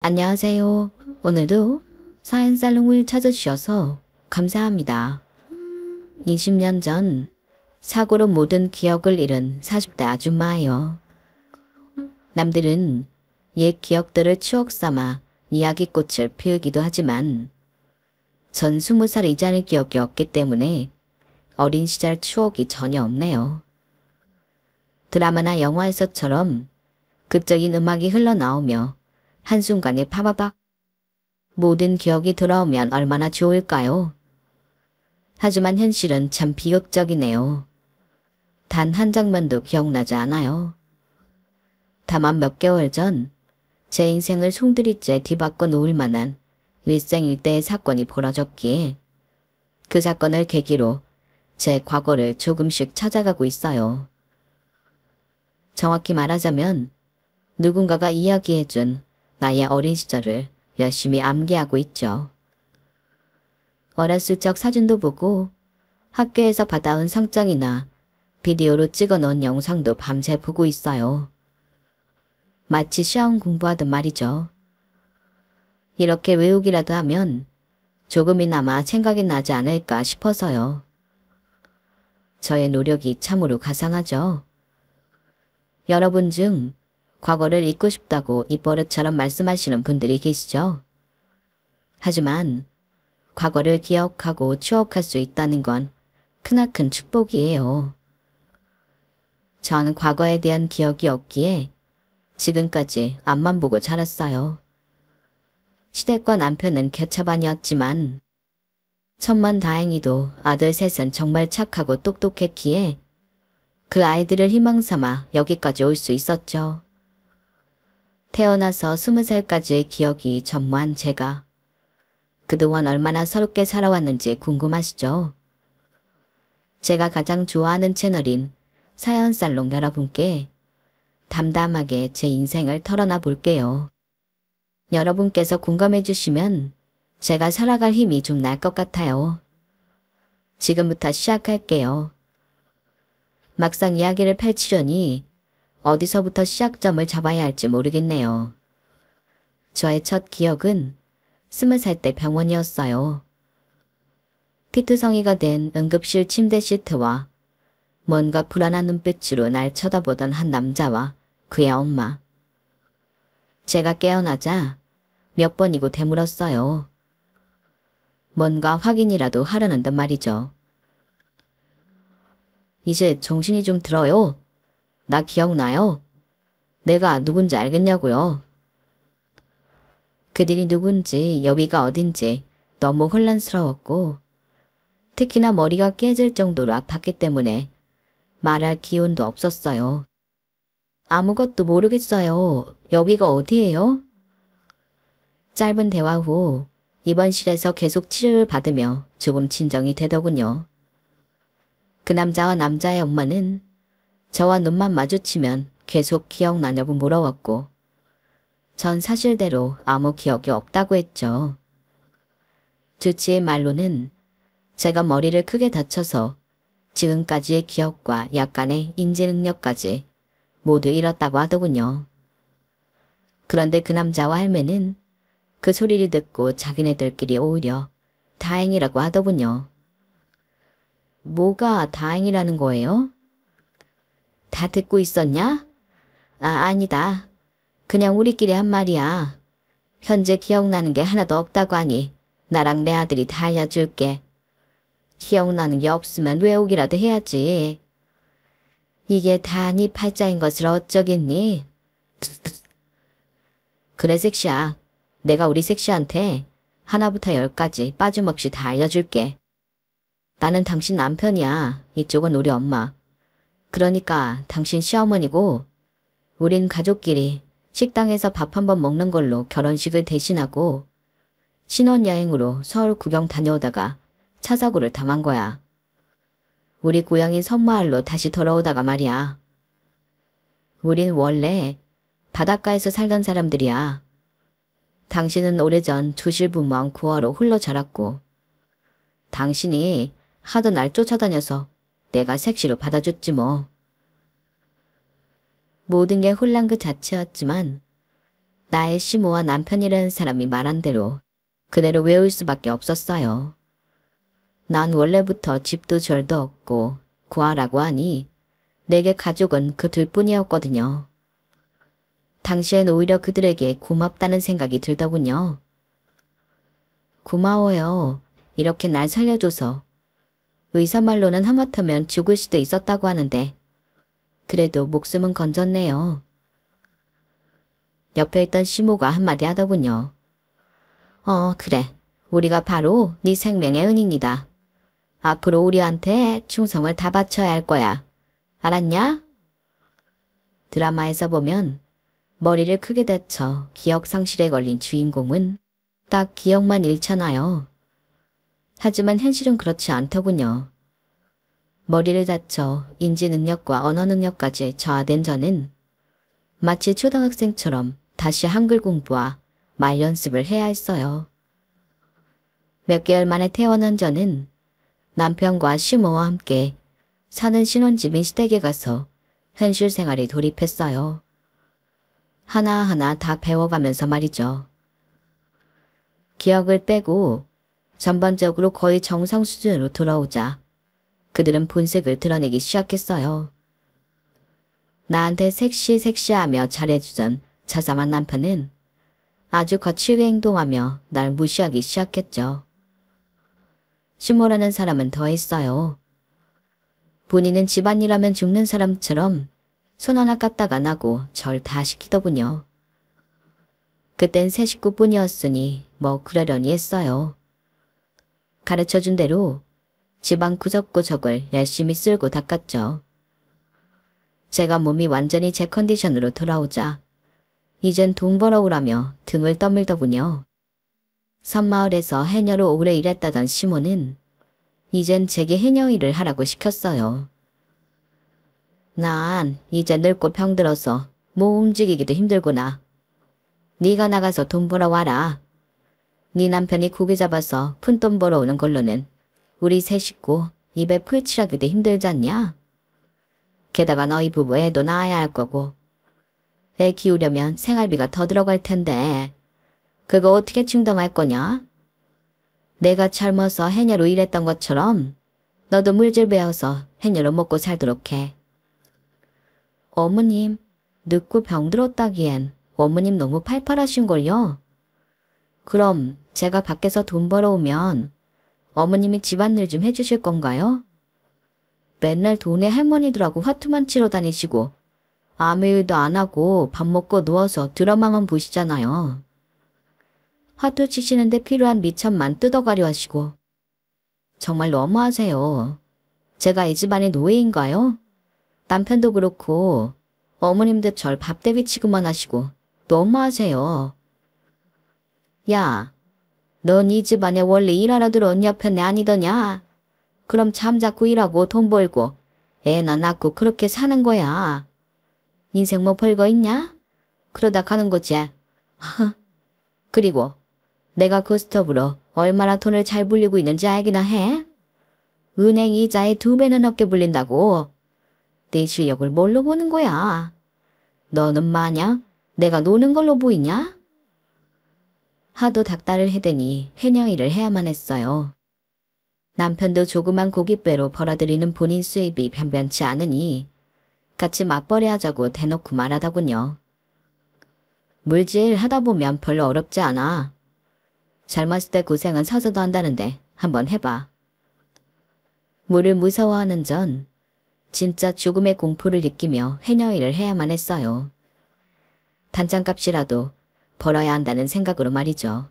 안녕하세요. 오늘도 사연살롱을 찾아주셔서 감사합니다. 20년 전 사고로 모든 기억을 잃은 40대 아줌마예요. 남들은 옛 기억들을 추억 삼아 이야기꽃을 피우기도 하지만 전 20살 이전의 기억이 없기 때문에 어린 시절 추억이 전혀 없네요. 드라마나 영화에서처럼 극적인 음악이 흘러나오며 한순간에 파바박 모든 기억이 돌아오면 얼마나 좋을까요? 하지만 현실은 참 비극적이네요. 단 한 장면도 기억나지 않아요. 다만 몇 개월 전 제 인생을 송두리째 뒤바꿔 놓을 만한 일생일대의 사건이 벌어졌기에 그 사건을 계기로 제 과거를 조금씩 찾아가고 있어요. 정확히 말하자면 누군가가 이야기해준 나의 어린 시절을 열심히 암기하고 있죠. 어렸을 적 사진도 보고 학교에서 받아온 상장이나 비디오로 찍어놓은 영상도 밤새 보고 있어요. 마치 시험 공부하듯 말이죠. 이렇게 외우기라도 하면 조금이나마 생각이 나지 않을까 싶어서요. 저의 노력이 참으로 가상하죠. 여러분 중 과거를 잊고 싶다고 입버릇처럼 말씀하시는 분들이 계시죠. 하지만 과거를 기억하고 추억할 수 있다는 건 크나큰 축복이에요. 전 과거에 대한 기억이 없기에 지금까지 앞만 보고 자랐어요. 시댁과 남편은 개차반이었지만 천만다행히도 아들 셋은 정말 착하고 똑똑했기에 그 아이들을 희망 삼아 여기까지 올 수 있었죠. 태어나서 20살까지의 기억이 전무한 제가 그동안 얼마나 서럽게 살아왔는지 궁금하시죠? 제가 가장 좋아하는 채널인 사연살롱 여러분께 담담하게 제 인생을 털어놔 볼게요. 여러분께서 공감해 주시면 제가 살아갈 힘이 좀 날 것 같아요. 지금부터 시작할게요. 막상 이야기를 펼치려니 어디서부터 시작점을 잡아야 할지 모르겠네요. 저의 첫 기억은 20살 때 병원이었어요. 피투성이가 된 응급실 침대 시트와 뭔가 불안한 눈빛으로 날 쳐다보던 한 남자와 그의 엄마. 제가 깨어나자 몇 번이고 되물었어요. 뭔가 확인이라도 하려는 듯 말이죠. 이제 정신이 좀 들어요. 나 기억나요? 내가 누군지 알겠냐고요. 그들이 누군지 여기가 어딘지 너무 혼란스러웠고 특히나 머리가 깨질 정도로 아팠기 때문에 말할 기운도 없었어요. 아무것도 모르겠어요. 여기가 어디예요? 짧은 대화 후 입원실에서 계속 치료를 받으며 조금 진정이 되더군요. 그 남자와 남자의 엄마는 저와 눈만 마주치면 계속 기억나냐고 물어왔고 전 사실대로 아무 기억이 없다고 했죠. 주치의 말로는 제가 머리를 크게 다쳐서 지금까지의 기억과 약간의 인지 능력까지 모두 잃었다고 하더군요. 그런데 그 남자와 할매는 그 소리를 듣고 자기네들끼리 오히려 다행이라고 하더군요. 뭐가 다행이라는 거예요? 다 듣고 있었냐? 아니다. 그냥 우리끼리 한 말이야. 현재 기억나는 게 하나도 없다고 하니 나랑 내 아들이 다 알려줄게. 기억나는 게 없으면 외우기라도 해야지. 이게 다 네 팔자인 것을 어쩌겠니? 그래 섹시야. 내가 우리 섹시한테 하나부터 열까지 빠짐없이 다 알려줄게. 나는 당신 남편이야. 이쪽은 우리 엄마. 그러니까 당신 시어머니고 우린 가족끼리 식당에서 밥 한번 먹는 걸로 결혼식을 대신하고 신혼여행으로 서울 구경 다녀오다가 차 사고를 당한 거야. 우리 고향인 섬마을로 다시 돌아오다가 말이야. 우린 원래 바닷가에서 살던 사람들이야. 당신은 오래전 두실부모한 구어로 홀로 자랐고 당신이 하도 날 쫓아다녀서 내가 색시로 받아줬지 뭐. 모든 게 혼란 그 자체였지만 나의 시모와 남편이라는 사람이 말한 대로 그대로 외울 수밖에 없었어요. 난 원래부터 집도 절도 없고 구하라고 하니 내게 가족은 그 둘뿐이었거든요. 당시엔 오히려 그들에게 고맙다는 생각이 들더군요. 고마워요. 이렇게 날 살려줘서. 의사 말로는 하마터면 죽을 수도 있었다고 하는데 그래도 목숨은 건졌네요. 옆에 있던 시모가 한마디 하더군요. 그래. 우리가 바로 네 생명의 은인이다. 앞으로 우리한테 충성을 다 바쳐야 할 거야. 알았냐? 드라마에서 보면 머리를 크게 다쳐 기억 상실에 걸린 주인공은 딱 기억만 잃잖아요. 하지만 현실은 그렇지 않더군요. 머리를 다쳐 인지 능력과 언어 능력까지 저하된 저는 마치 초등학생처럼 다시 한글 공부와 말 연습을 해야 했어요. 몇 개월 만에 태어난 저는 남편과 시모와 함께 사는 신혼집인 시댁에 가서 현실 생활에 돌입했어요. 하나하나 다 배워가면서 말이죠. 기억을 빼고 전반적으로 거의 정상 수준으로 돌아오자 그들은 본색을 드러내기 시작했어요. 나한테 섹시하며 잘해주던 자상한 남편은 아주 거칠게 행동하며 날 무시하기 시작했죠. 시모라는 사람은 더했어요. 본인은 집안일하면 죽는 사람처럼 손 하나 까딱 안 하고 절 다 시키더군요. 그땐 세 식구뿐이었으니 뭐 그러려니 했어요. 가르쳐준 대로 집안 구석구석을 열심히 쓸고 닦았죠. 제가 몸이 완전히 제 컨디션으로 돌아오자 이젠 돈 벌어오라며 등을 떠밀더군요. 섬마을에서 해녀로 오래 일했다던 시모는 이젠 제게 해녀 일을 하라고 시켰어요. 난 이제 늙고 병들어서 몸 움직이기도 힘들구나. 네가 나가서 돈 벌어와라. 네 남편이 고기 잡아서 푼돈 벌어오는 걸로는 우리 세 식구 입에 풀 칠하기도 힘들잖냐? 게다가 너희 부부 애도 낳아야 할 거고 애 키우려면 생활비가 더 들어갈 텐데 그거 어떻게 충당할 거냐? 내가 젊어서 해녀로 일했던 것처럼 너도 물질 배워서 해녀로 먹고 살도록 해. 어머님, 늙고 병들었다기엔 어머님 너무 팔팔하신걸요? 그럼 제가 밖에서 돈 벌어오면 어머님이 집안일 좀 해주실 건가요? 맨날 돈에 할머니들하고 화투만 치러 다니시고 아무 일도 안 하고 밥 먹고 누워서 드라마만 보시잖아요. 화투 치시는데 필요한 미천만 뜯어가려 하시고. 정말 너무하세요. 제가 이 집안의 노예인가요? 남편도 그렇고 어머님도 절 밥대비 취급만 하시고 너무하세요. 야, 넌 이 집안에 원래 일하러 들어온 여편네 아니더냐? 그럼 잠자코 일하고 돈 벌고 애나 낳고 그렇게 사는 거야. 인생 뭐 별거 있냐? 그러다 가는 거지. 그리고 내가 그 스톱으로 얼마나 돈을 잘 불리고 있는지 알기나 해? 은행 이자에 2배는 넘게 불린다고. 내 실력을 뭘로 보는 거야? 너는 마냥 내가 노는 걸로 보이냐? 하도 닥달을 해대니 해녀 일을 해야만 했어요. 남편도 조그만 고깃배로 벌어들이는 본인 수입이 변변치 않으니 같이 맞벌이 하자고 대놓고 말하더군요. 물질 하다 보면 별로 어렵지 않아. 젊었을 때 고생은 서서도 한다는데 한번 해봐. 물을 무서워하는 전 진짜 죽음의 공포를 느끼며 해녀 일을 해야만 했어요. 단장값이라도 벌어야 한다는 생각으로 말이죠.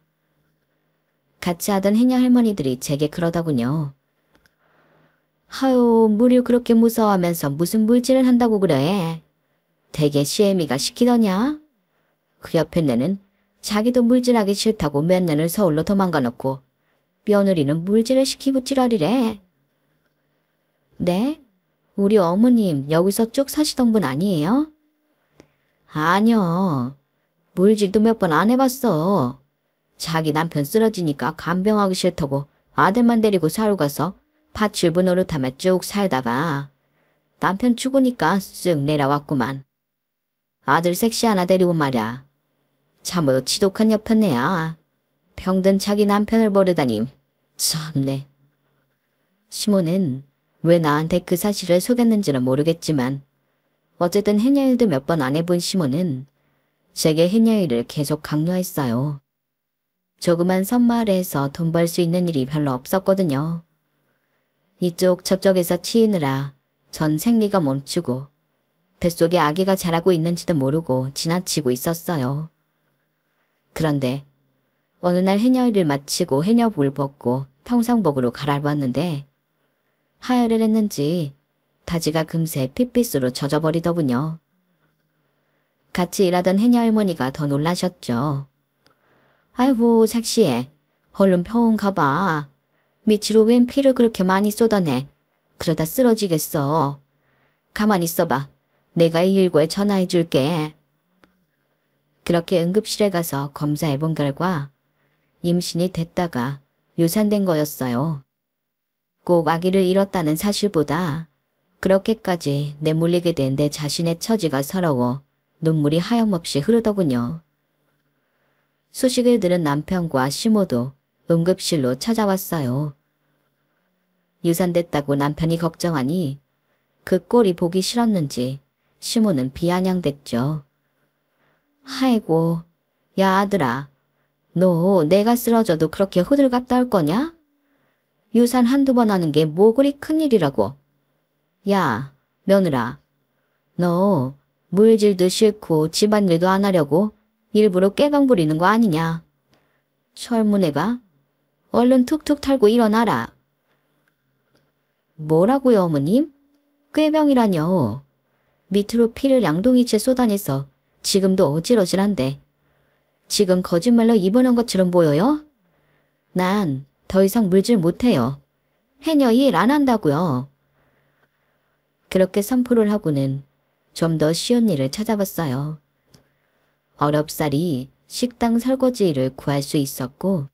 같이 하던 해녀 할머니들이 제게 그러더군요. 하유, 물을 그렇게 무서워하면서 무슨 물질을 한다고 그래. 되게 시애미가 시키더냐? 그 옆에 내는 자기도 물질하기 싫다고 몇 년을 서울로 도망가 놓고 며느리는 물질을 시키고 지랄이래. 네? 우리 어머님 여기서 쭉 사시던 분 아니에요? 아니요. 물질도 몇 번 안 해봤어. 자기 남편 쓰러지니까 간병하기 싫다고 아들만 데리고 사러 가서 파출부 노릇하며 쭉 살다가 남편 죽으니까 쓱 내려왔구만. 아들 섹시 하나 데리고 말야. 참으로 지독한 여편네야. 병든 자기 남편을 버르다니. 참네. 시모는 왜 나한테 그 사실을 속였는지는 모르겠지만 어쨌든 해녀일도 몇 번 안 해본 시모는 제게 해녀일을 계속 강요했어요. 조그만 섬마을에서 돈 벌 수 있는 일이 별로 없었거든요. 이쪽 저쪽에서 치이느라 전 생리가 멈추고 뱃속에 아기가 자라고 있는지도 모르고 지나치고 있었어요. 그런데 어느 날 해녀일을 마치고 해녀복을 벗고 평상복으로 갈아입었는데 하혈을 했는지 바지가 금세 핏빛으로 젖어버리더군요. 같이 일하던 해녀 할머니가 더 놀라셨죠. 아이고 섹시해. 얼른 병원 가봐. 밑으로 웬 피를 그렇게 많이 쏟아내. 그러다 쓰러지겠어. 가만히 있어봐. 내가 119에 전화해 줄게. 그렇게 응급실에 가서 검사해본 결과 임신이 됐다가 유산된 거였어요. 꼭 아기를 잃었다는 사실보다 그렇게까지 내몰리게 된 내 자신의 처지가 서러워 눈물이 하염없이 흐르더군요. 소식을 들은 남편과 시모도 응급실로 찾아왔어요. 유산됐다고 남편이 걱정하니 그 꼴이 보기 싫었는지 시모는 비아냥댔죠. 아이고, 야 아들아, 너 내가 쓰러져도 그렇게 호들갑 떨 거냐? 유산 한두 번 하는 게 뭐 그리 큰일이라고. 야, 며느라, 너 물질도 싫고 집안일도 안 하려고 일부러 깨방 부리는 거 아니냐? 젊은 애가? 얼른 툭툭 털고 일어나라. 뭐라고요, 어머님? 꾀병이라뇨. 밑으로 피를 양동이째 쏟아내서 지금도 어질어질한데 지금 거짓말로 입원한 것처럼 보여요? 난 더 이상 물질 못해요. 해녀 일 안 한다고요. 그렇게 선포를 하고는 좀 더 쉬운 일을 찾아봤어요. 어렵사리 식당 설거지 일을 구할 수 있었고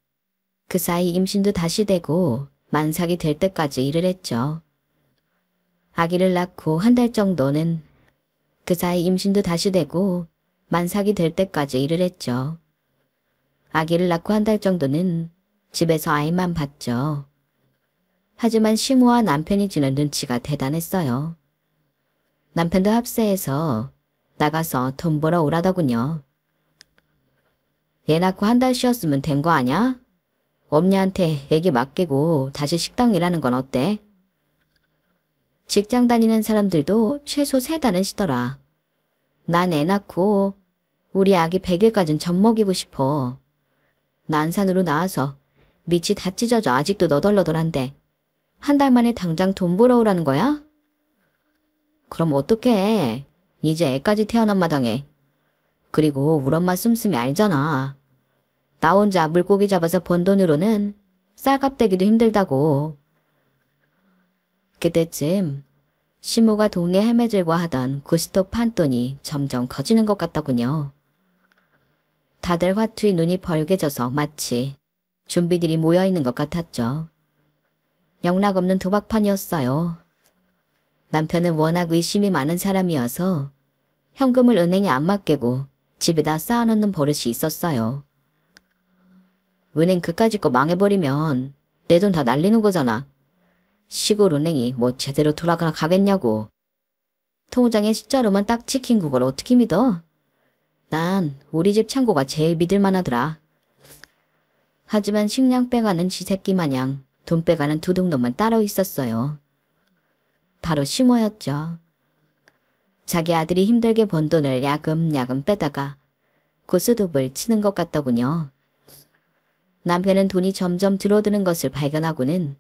그 사이 임신도 다시 되고 만삭이 될 때까지 일을 했죠. 아기를 낳고 한 달 정도는 그 사이 임신도 다시 되고 만삭이 될 때까지 일을 했죠. 아기를 낳고 한 달 정도는 집에서 아이만 봤죠. 하지만 시모와 남편이 주는 눈치가 대단했어요. 남편도 합세해서 나가서 돈 벌어 오라더군요. 애 낳고 한 달 쉬었으면 된 거 아냐? 엄니한테 애기 맡기고 다시 식당 일하는 건 어때? 직장 다니는 사람들도 최소 3달은 쉬더라. 난 애 낳고 우리 아기 100일까진 젖 먹이고 싶어. 난산으로 나와서 밑이 다 찢어져 아직도 너덜너덜한데 한 달 만에 당장 돈 벌어오라는 거야? 그럼 어떡해. 이제 애까지 태어난 마당에. 그리고 우리 엄마 씀씀이 알잖아. 나 혼자 물고기 잡아서 번 돈으로는 쌀값 대기도 힘들다고. 그때쯤 시모가 동네 할매들과 하던 구스톱 판돈이 점점 커지는 것 같더군요. 다들 화투에 눈이 벌게져서 마치 좀비들이 모여있는 것 같았죠. 영락없는 도박판이었어요. 남편은 워낙 의심이 많은 사람이어서 현금을 은행에 안 맡기고 집에다 쌓아놓는 버릇이 있었어요. 은행 그까짓 거 망해버리면 내 돈 다 날리는 거잖아. 시골 은행이 뭐 제대로 돌아가겠냐고. 통장에 숫자로만 딱 찍힌 그걸 어떻게 믿어? 난 우리 집 창고가 제일 믿을만하더라. 하지만 식량 빼가는 쥐새끼 마냥 돈 빼가는 도둑놈만 따로 있었어요. 바로 시모였죠. 자기 아들이 힘들게 번 돈을 야금야금 빼다가 고스톱을 치는 것 같더군요. 남편은 돈이 점점 줄어드는 것을 발견하고는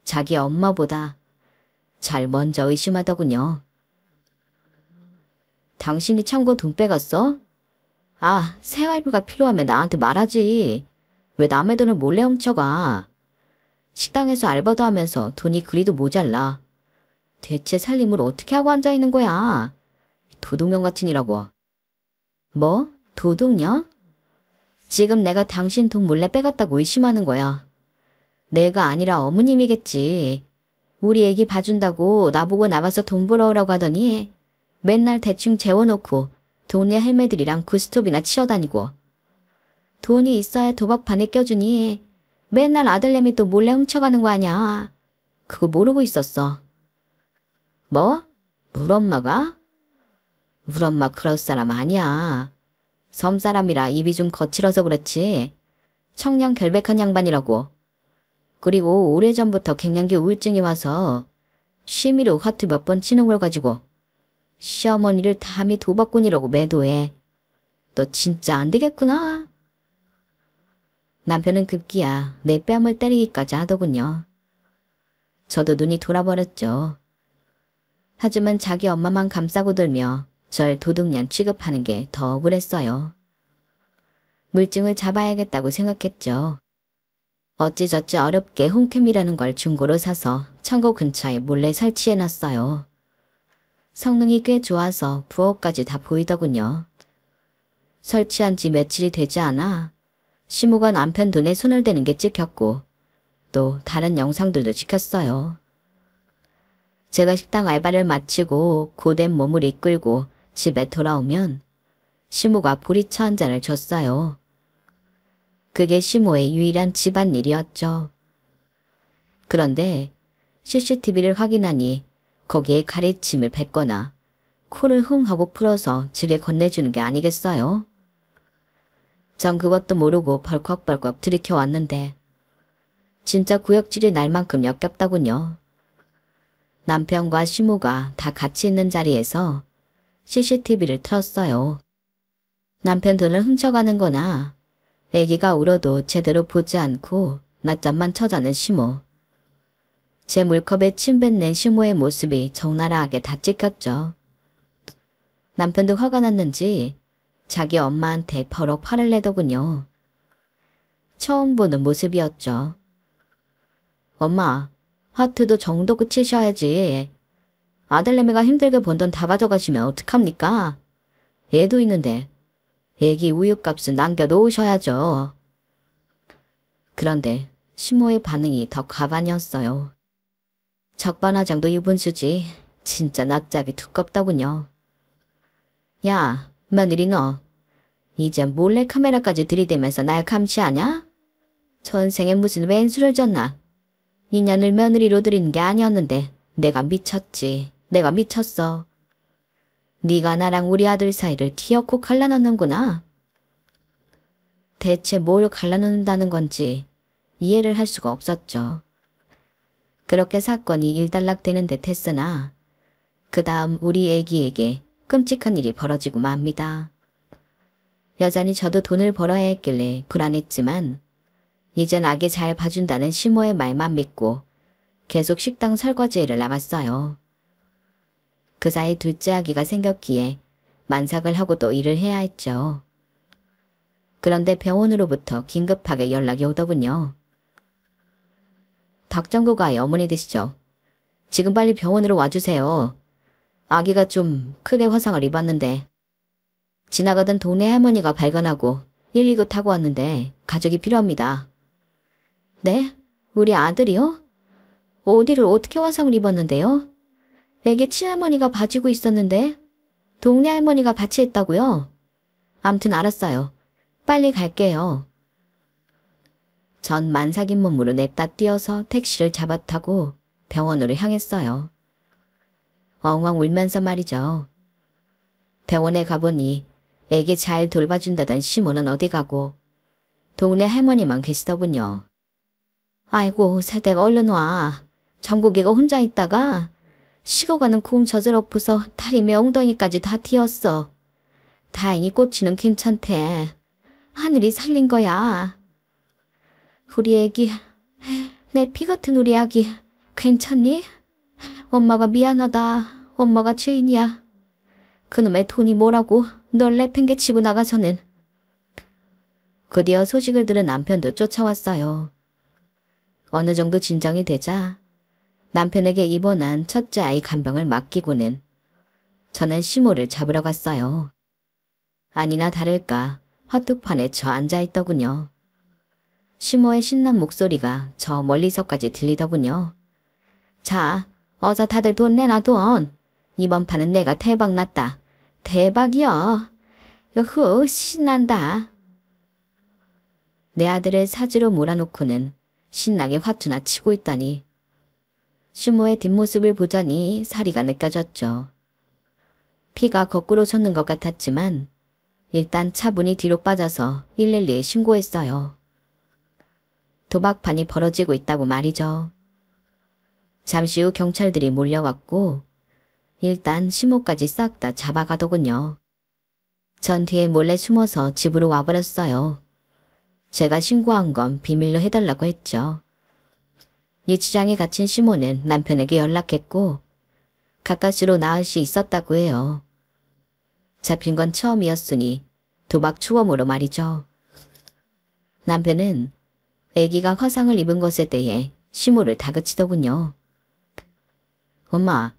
자기 엄마보다 잘 먼저 의심하더군요. 당신이 창고 돈 빼갔어? 아, 생활비가 필요하면 나한테 말하지. 왜 남의 돈을 몰래 훔쳐가? 식당에서 알바도 하면서 돈이 그리도 모자라. 대체 살림을 어떻게 하고 앉아있는 거야? 도둑년 같으니라고. 뭐? 도둑년? 지금 내가 당신 돈 몰래 빼갔다고 의심하는 거야. 내가 아니라 어머님이겠지. 우리 애기 봐준다고 나보고 나가서 돈 벌어오라고 하더니 맨날 대충 재워놓고 동네 할매들이랑 구스톱이나 치러 다니고 돈이 있어야 도박판에 껴주니 맨날 아들내미 또 몰래 훔쳐가는 거 아냐. 그거 모르고 있었어. 뭐? 우리 엄마가? 우리 엄마 그럴 사람 아니야. 섬 사람이라 입이 좀 거칠어서 그렇지. 청량 결백한 양반이라고. 그리고 오래전부터 갱년기 우울증이 와서 취미로 하트 몇 번 치는 걸 가지고 시어머니를 감히 도박꾼이라고 매도해. 너 진짜 안 되겠구나. 남편은 급기야 내 뺨을 때리기까지 하더군요. 저도 눈이 돌아버렸죠. 하지만 자기 엄마만 감싸고 들며 절 도둑년 취급하는 게 더 억울했어요. 물증을 잡아야겠다고 생각했죠. 어찌저찌 어렵게 홈캠이라는 걸 중고로 사서 창고 근처에 몰래 설치해놨어요. 성능이 꽤 좋아서 부엌까지 다 보이더군요. 설치한 지 며칠이 되지 않아 시모가 남편 돈에 손을 대는 게 찍혔고 또 다른 영상들도 찍혔어요. 제가 식당 알바를 마치고 고된 몸을 이끌고 집에 돌아오면 시모가 보리차 한 잔을 줬어요. 그게 시모의 유일한 집안일이었죠. 그런데 CCTV를 확인하니 거기에 가래침을 뱉거나 코를 흥 하고 풀어서 집에 건네주는 게 아니겠어요? 전 그것도 모르고 벌컥벌컥 들이켜왔는데 진짜 구역질이 날 만큼 역겹더군요. 남편과 시모가 다 같이 있는 자리에서 CCTV를 틀었어요. 남편 돈을 훔쳐가는 거나 애기가 울어도 제대로 보지 않고 낮잠만 쳐자는 시모. 제 물컵에 침 뱉는 시모의 모습이 적나라하게 다 찍혔죠. 남편도 화가 났는지 자기 엄마한테 버럭 화를 내더군요. 처음 보는 모습이었죠. 엄마, 하트도 정도 치셔야지. 아들내미가 힘들게 번 돈 다 가져가시면 어떡합니까? 애도 있는데 애기 우유값은 남겨놓으셔야죠. 그런데 시모의 반응이 더 가관이었어요. 적반하장도 유분수지 진짜 낯잡이 두껍더군요. 야, 며느리 너 이제 몰래 카메라까지 들이대면서 날 감시하냐? 전생에 무슨 왼수를 졌나? 인연을 며느리로 들이는 게 아니었는데 내가 미쳤지. 내가 미쳤어. 네가 나랑 우리 아들 사이를 기어코 갈라놓는구나. 대체 뭘 갈라놓는다는 건지 이해를 할 수가 없었죠. 그렇게 사건이 일단락되는 듯 했으나 그 다음 우리 애기에게 끔찍한 일이 벌어지고 맙니다. 여전히 저도 돈을 벌어야 했길래 불안했지만 이젠 아기 잘 봐준다는 시모의 말만 믿고 계속 식당 설거지를 나갔어요. 그 사이 둘째 아기가 생겼기에 만삭을 하고 또 일을 해야 했죠. 그런데 병원으로부터 긴급하게 연락이 오더군요. 덕정구가의 어머니 되시죠? 지금 빨리 병원으로 와주세요. 아기가 좀 크게 화상을 입었는데 지나가던 동네 할머니가 발견하고 119 타고 왔는데 가족이 필요합니다. 네? 우리 아들이요? 어디를 어떻게 화상을 입었는데요? 애기 친할머니가 봐주고 있었는데 동네 할머니가 바치했다고요? 암튼 알았어요. 빨리 갈게요. 전 만삭인 몸으로 냅다 뛰어서 택시를 잡아타고 병원으로 향했어요. 엉엉 울면서 말이죠. 병원에 가보니 애기 잘 돌봐준다던 시모는 어디 가고 동네 할머니만 계시더군요. 아이고 새댁 얼른 와. 정국이가 혼자 있다가 식어가는 곰 젖을 엎어서 다리며 엉덩이까지 다 튀었어. 다행히 꼬치는 괜찮대. 하늘이 살린 거야. 우리 애기, 내 피 같은 우리 아기 괜찮니? 엄마가 미안하다. 엄마가 죄인이야. 그놈의 돈이 뭐라고 널 내팽개치고 나가서는. 곧이어 소식을 들은 남편도 쫓아왔어요. 어느 정도 진정이 되자 남편에게 입원한 첫째 아이 간병을 맡기고는 저는 시모를 잡으러 갔어요. 아니나 다를까 화투판에 저 앉아있더군요. 시모의 신난 목소리가 저 멀리서까지 들리더군요. 자, 어서 다들 돈 내놔돈. 이번 판은 내가 대박 났다. 대박이여. 으흐, 신난다. 내 아들을 사지로 몰아놓고는 신나게 화투나 치고 있다니. 시모의 뒷모습을 보자니 사리가 느껴졌죠. 피가 거꾸로 솟는 것 같았지만 일단 차분히 뒤로 빠져서 112에 신고했어요. 도박판이 벌어지고 있다고 말이죠. 잠시 후 경찰들이 몰려왔고 일단 시모까지 싹 다 잡아가더군요. 전 뒤에 몰래 숨어서 집으로 와버렸어요. 제가 신고한 건 비밀로 해달라고 했죠. 유치장에 갇힌 시모는 남편에게 연락했고 가까스로 나을 수 있었다고 해요. 잡힌 건 처음이었으니 도박 추범으로 말이죠. 남편은 아기가 화상을 입은 것에 대해 시모를 다그치더군요. 엄마,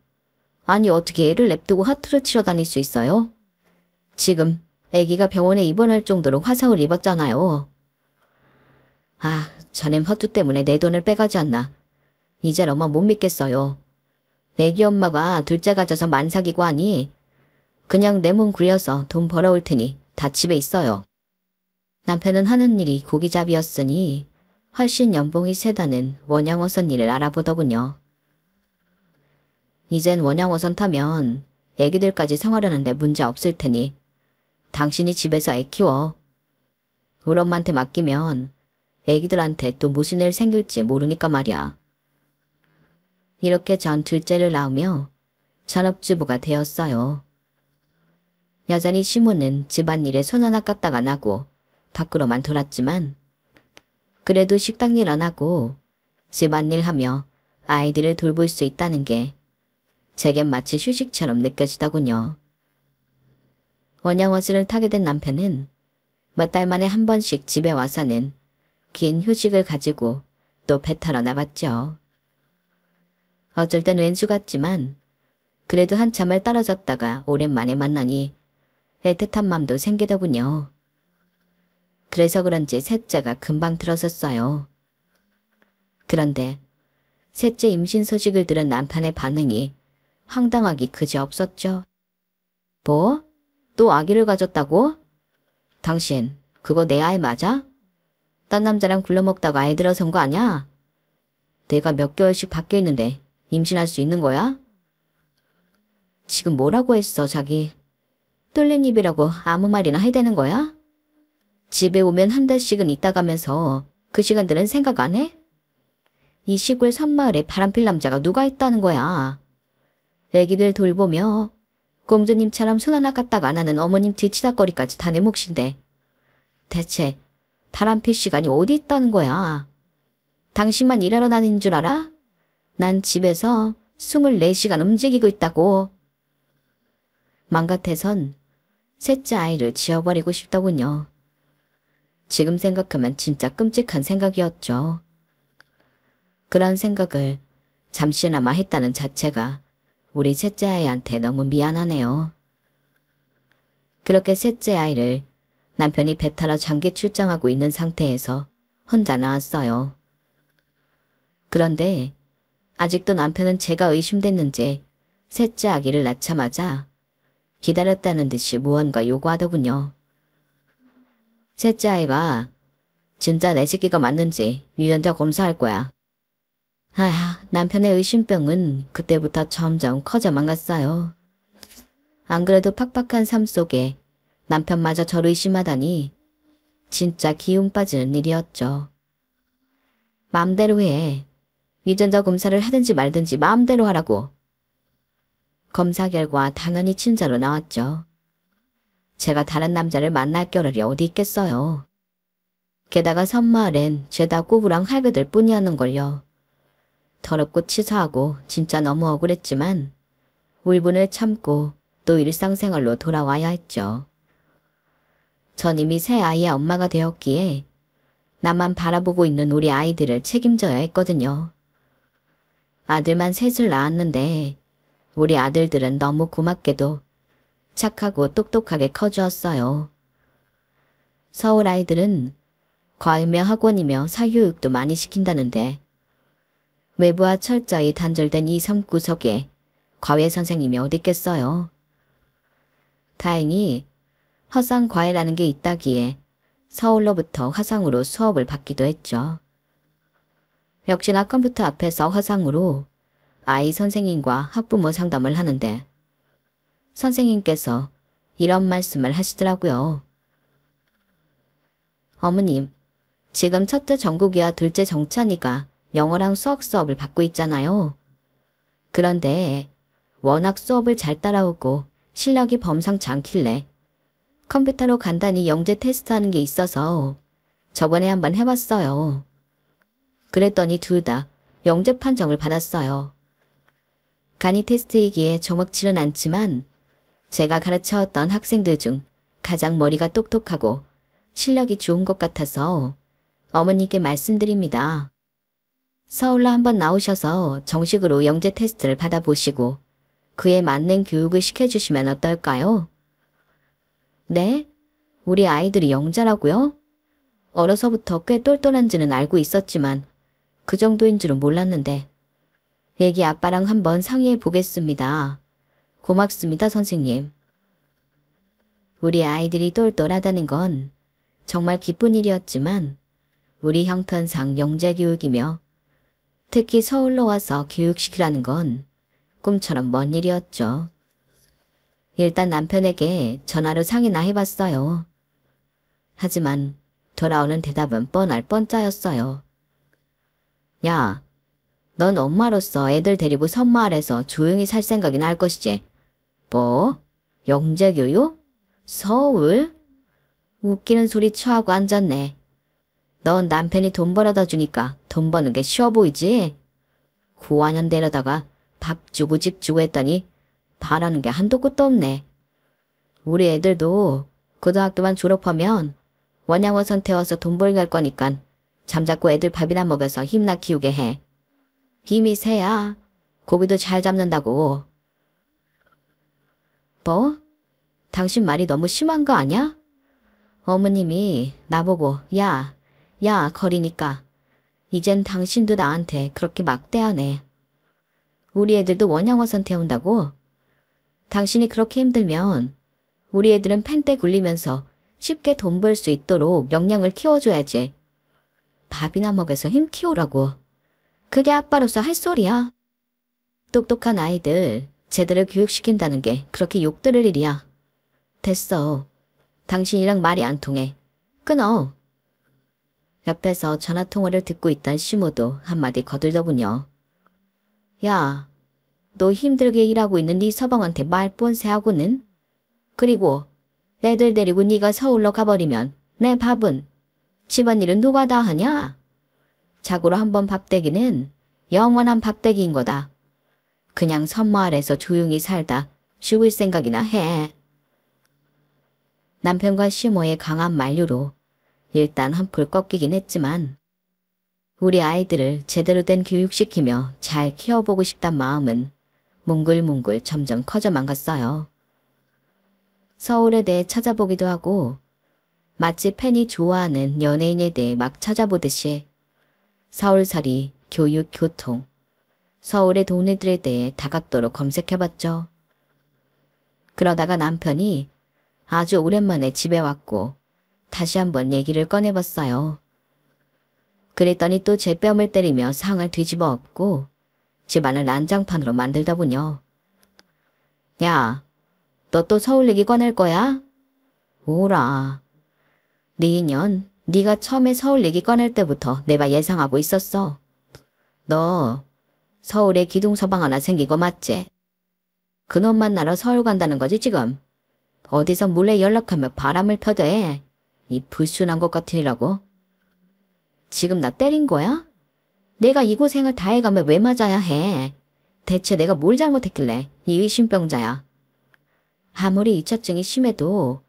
아니 어떻게 애를 냅두고 화투를 치러 다닐 수 있어요? 지금 아기가 병원에 입원할 정도로 화상을 입었잖아요. 아, 자넨 화투 때문에 내 돈을 빼가지 않나. 이젠 엄마 못 믿겠어요. 애기 엄마가 둘째 가져서 만삭이고 하니 그냥 내 몸 굴려서 돈 벌어올 테니 다 집에 있어요. 남편은 하는 일이 고기잡이였으니 훨씬 연봉이 세다는 원양어선 일을 알아보더군요. 이젠 원양어선 타면 애기들까지 생활하는데 문제 없을 테니 당신이 집에서 애 키워. 우리 엄마한테 맡기면 애기들한테 또 무슨 일 생길지 모르니까 말이야. 이렇게 전 둘째를 낳으며 전업주부가 되었어요. 여전히 시모는 집안일에 손 하나 깠다가 안 하고 밖으로만 돌았지만 그래도 식당일 안 하고 집안일 하며 아이들을 돌볼 수 있다는 게 제겐 마치 휴식처럼 느껴지더군요. 원양어선을 타게 된 남편은 몇 달 만에 한 번씩 집에 와서는 긴 휴식을 가지고 또 배 타러 나갔죠. 어쩔 땐 왼수 같지만 그래도 한참을 떨어졌다가 오랜만에 만나니 애틋한 맘도 생기더군요. 그래서 그런지 셋째가 금방 들어섰어요. 그런데 셋째 임신 소식을 들은 남편의 반응이 황당하기 그지없었죠. 뭐? 또 아기를 가졌다고? 당신 그거 내 아이 맞아? 딴 남자랑 굴러먹다가 아이 들어선 거 아냐? 내가 몇 개월씩 밖에 있는데 임신할 수 있는 거야? 지금 뭐라고 했어 자기? 뚫린 입이라고 아무 말이나 해대는 거야? 집에 오면 한 달씩은 있다 가면서 그 시간들은 생각 안 해? 이 시골 섬마을에 바람필 남자가 누가 있다는 거야? 애기들 돌보며 공주님처럼 손 하나 까딱 안 하는 어머님 뒤치다거리까지 다 내 몫인데 대체 바람필 시간이 어디 있다는 거야? 당신만 일하러 다니는 줄 알아? 난 집에서 24시간 움직이고 있다고. 맘 같아선 셋째 아이를 지어버리고 싶더군요. 지금 생각하면 진짜 끔찍한 생각이었죠. 그런 생각을 잠시나마 했다는 자체가 우리 셋째 아이한테 너무 미안하네요. 그렇게 셋째 아이를 남편이 배 타러 장기 출장하고 있는 상태에서 혼자 낳았어요. 그런데 아직도 남편은 제가 의심됐는지 셋째 아기를 낳자마자 기다렸다는 듯이 무언가 요구하더군요. 셋째 아이가 진짜 내 새끼가 맞는지 유전자 검사할 거야. 아휴, 남편의 의심병은 그때부터 점점 커져만 갔어요. 안 그래도 팍팍한 삶 속에 남편마저 저를 의심하다니 진짜 기운 빠지는 일이었죠. 마음대로 해. 유전자 검사를 하든지 말든지 마음대로 하라고. 검사 결과 당연히 친자로 나왔죠. 제가 다른 남자를 만날 겨를이 어디 있겠어요. 게다가 섬마을엔 죄다 꼬부랑 할배들 뿐이었는걸요. 더럽고 치사하고 진짜 너무 억울했지만 울분을 참고 또 일상생활로 돌아와야 했죠. 전 이미 새 아이의 엄마가 되었기에 나만 바라보고 있는 우리 아이들을 책임져야 했거든요. 아들만 셋을 낳았는데 우리 아들들은 너무 고맙게도 착하고 똑똑하게 커주었어요. 서울 아이들은 과외며 학원이며 사교육도 많이 시킨다는데 외부와 철저히 단절된 이 섬 구석에 과외 선생님이 어디 있겠어요. 다행히 허상 과외라는 게 있다기에 서울로부터 화상으로 수업을 받기도 했죠. 역시나 컴퓨터 앞에서 화상으로 아이 선생님과 학부모 상담을 하는데 선생님께서 이런 말씀을 하시더라고요. 어머님, 지금 첫째 정국이와 둘째 정찬이가 영어랑 수학 수업을 받고 있잖아요. 그런데 워낙 수업을 잘 따라오고 실력이 범상치 않길래 컴퓨터로 간단히 영재 테스트하는 게 있어서 저번에 한번 해봤어요. 그랬더니 둘 다 영재 판정을 받았어요. 간이 테스트이기에 정확치는 않지만 제가 가르쳐왔던 학생들 중 가장 머리가 똑똑하고 실력이 좋은 것 같아서 어머니께 말씀드립니다. 서울로 한번 나오셔서 정식으로 영재 테스트를 받아보시고 그에 맞는 교육을 시켜주시면 어떨까요? 네? 우리 아이들이 영재라고요? 어려서부터 꽤 똘똘한지는 알고 있었지만 그 정도인 줄은 몰랐는데 애기 아빠랑 한번 상의해 보겠습니다. 고맙습니다, 선생님. 우리 아이들이 똘똘하다는 건 정말 기쁜 일이었지만 우리 형편상 영재 교육이며 특히 서울로 와서 교육시키라는 건 꿈처럼 먼 일이었죠. 일단 남편에게 전화로 상의나 해봤어요. 하지만 돌아오는 대답은 뻔할 뻔짜였어요. 야, 넌 엄마로서 애들 데리고 섬마을에서 조용히 살 생각이나 할 것이지. 뭐? 영재교육? 서울? 웃기는 소리 쳐하고 앉았네. 넌 남편이 돈 벌어다 주니까 돈 버는 게 쉬워 보이지? 고아년 데려다가 밥 주고 집 주고 했더니 바라는 게 한도 끝도 없네. 우리 애들도 고등학교만 졸업하면 원양어선 태워서 돈 벌게 할 거니깐 잠자코 애들 밥이나 먹여서 힘나 키우게 해. 힘이 세야 고기도 잘 잡는다고. 뭐? 당신 말이 너무 심한 거 아냐? 어머님이 나보고 야 거리니까 이젠 당신도 나한테 그렇게 막대하네. 우리 애들도 원양어선 태운다고? 당신이 그렇게 힘들면 우리 애들은 펜대 굴리면서 쉽게 돈 벌 수 있도록 역량을 키워줘야지. 밥이나 먹여서 힘 키우라고. 그게 아빠로서 할 소리야. 똑똑한 아이들 제대로 교육시킨다는 게 그렇게 욕 들을 일이야. 됐어. 당신이랑 말이 안 통해. 끊어. 옆에서 전화통화를 듣고 있던 시모도 한마디 거들더군요. 야, 너 힘들게 일하고 있는 네 서방한테 말 뻔세하고는? 그리고 애들 데리고 네가 서울로 가버리면 내 밥은? 집안일은 누가 다 하냐? 자고로 한번 밥대기는 영원한 밥대기인 거다. 그냥 섬마을에서 조용히 살다 죽을 생각이나 해. 남편과 시모의 강한 만류로 일단 한풀 꺾이긴 했지만 우리 아이들을 제대로 된 교육시키며 잘 키워보고 싶단 마음은 뭉글뭉글 점점 커져만 갔어요. 서울에 대해 찾아보기도 하고 마치 팬이 좋아하는 연예인에 대해 막 찾아보듯이 서울살이, 교육, 교통, 서울의 동네들에 대해 다각도로 검색해봤죠. 그러다가 남편이 아주 오랜만에 집에 왔고 다시 한번 얘기를 꺼내봤어요. 그랬더니 또 제 뺨을 때리며 상을 뒤집어 엎고 집안을 난장판으로 만들더군요. 야, 너 또 서울 얘기 꺼낼 거야? 오라. 네 인연, 네가 처음에 서울 얘기 꺼낼 때부터 내가 예상하고 있었어. 너 서울에 기둥서방 하나 생긴 거 맞지? 그놈 만나러 서울 간다는 거지 지금? 어디서 몰래 연락하며 바람을 펴대. 이 불순한 것 같으라고. 지금 나 때린 거야? 내가 이 고생을 다 해가며 왜 맞아야 해? 대체 내가 뭘 잘못했길래 이 의심병자야. 아무리 2차증이 심해도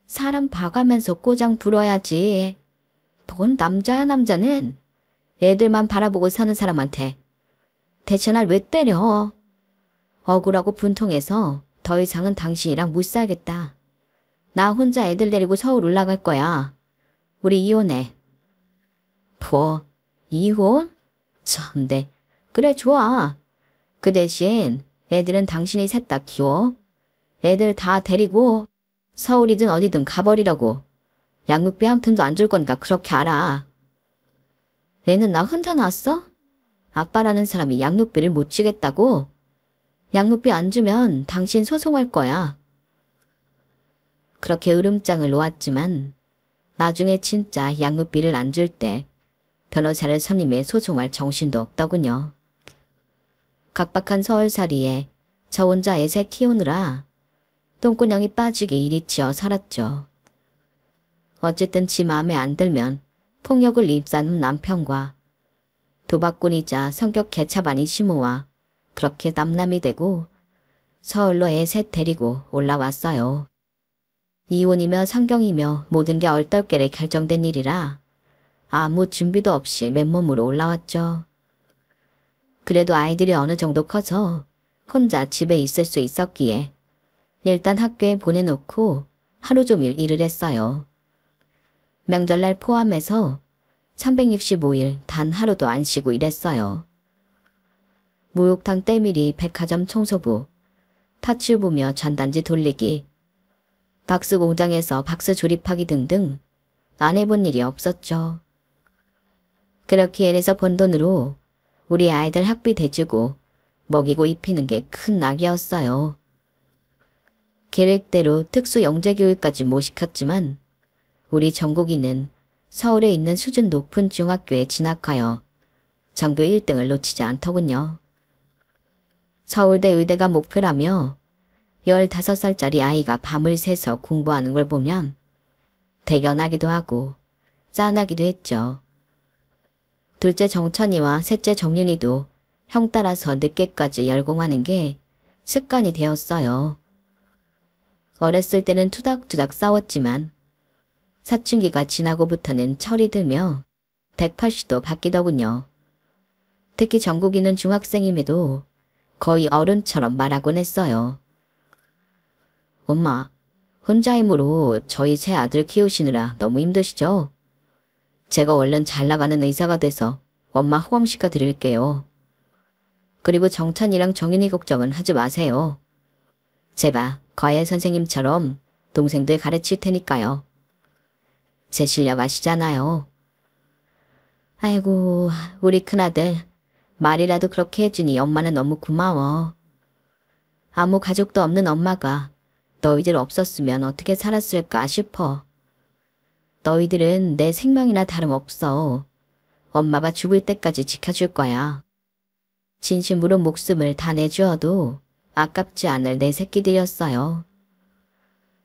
사람 봐가면서 꼬장 부려야지. 뭔 남자야 남자는. 애들만 바라보고 사는 사람한테. 대체 날 왜 때려? 억울하고 분통해서 더 이상은 당신이랑 못 살겠다. 나 혼자 애들 데리고 서울 올라갈 거야. 우리 이혼해. 뭐? 이혼? 참네. 그래 좋아. 그 대신 애들은 당신이 셋 다 키워. 애들 다 데리고 서울이든 어디든 가버리라고. 양육비 한 푼도 안 줄 거니까 그렇게 알아. 애는 나 혼자 낳았어? 아빠라는 사람이 양육비를 못 주겠다고? 양육비 안 주면 당신 소송할 거야. 그렇게 으름장을 놓았지만 나중에 진짜 양육비를 안 줄 때 변호사를 선임해 소송할 정신도 없더군요. 각박한 서울살이에 저 혼자 애새 키우느라 똥구녕이 빠지게 일이 치여 살았죠. 어쨌든 지 마음에 안 들면 폭력을 입사는 남편과 도박꾼이자 성격 개차반이 시모와 그렇게 남남이 되고 서울로 애셋 데리고 올라왔어요. 이혼이며 상경이며 모든 게 얼떨결에 결정된 일이라 아무 준비도 없이 맨몸으로 올라왔죠. 그래도 아이들이 어느 정도 커서 혼자 집에 있을 수 있었기에 일단 학교에 보내놓고 하루 종일 일을 했어요. 명절날 포함해서 365일 단 하루도 안 쉬고 일했어요. 목욕탕 때밀이, 백화점 청소부, 타출 보며 전단지 돌리기, 박스 공장에서 박스 조립하기 등등 안 해본 일이 없었죠. 그렇게 일해서 번 돈으로 우리 아이들 학비 대주고 먹이고 입히는 게 큰 낙이었어요. 계획대로 특수 영재교육까지 못 시켰지만 우리 정국이는 서울에 있는 수준 높은 중학교에 진학하여 전교 1등을 놓치지 않더군요. 서울대 의대가 목표라며 15살짜리 아이가 밤을 새서 공부하는 걸 보면 대견하기도 하고 짠하기도 했죠. 둘째 정찬이와 셋째 정윤이도 형 따라서 늦게까지 열공하는 게 습관이 되었어요. 어렸을 때는 투닥투닥 싸웠지만 사춘기가 지나고부터는 철이 들며 180도 바뀌더군요. 특히 정국이는 중학생임에도 거의 어른처럼 말하곤 했어요. 엄마, 혼자 힘으로 저희 세 아들 키우시느라 너무 힘드시죠? 제가 얼른 잘 나가는 의사가 돼서 엄마 호강시켜 드릴게요. 그리고 정찬이랑 정윤이 걱정은 하지 마세요. 제가 과외 선생님처럼 동생들 가르칠 테니까요. 제 실력 아시잖아요. 아이고, 우리 큰아들 말이라도 그렇게 해주니 엄마는 너무 고마워. 아무 가족도 없는 엄마가 너희들 없었으면 어떻게 살았을까 싶어. 너희들은 내 생명이나 다름없어. 엄마가 죽을 때까지 지켜줄 거야. 진심으로 목숨을 다 내주어도 아깝지 않을 내 새끼들이었어요.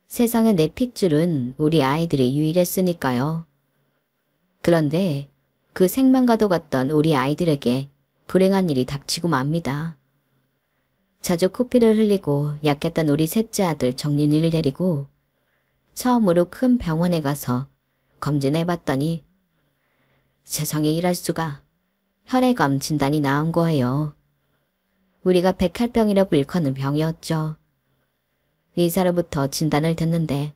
세상에 내 핏줄은 우리 아이들이 유일했으니까요. 그런데 그 생명과도 같던 우리 아이들에게 불행한 일이 닥치고 맙니다. 자주 코피를 흘리고 약했던 우리 셋째 아들 정윤이를 데리고 처음으로 큰 병원에 가서 검진해봤더니 세상에 이럴 수가, 혈액암 진단이 나온 거예요. 우리가 백할병이라고 일컫는 병이었죠. 의사로부터 진단을 듣는데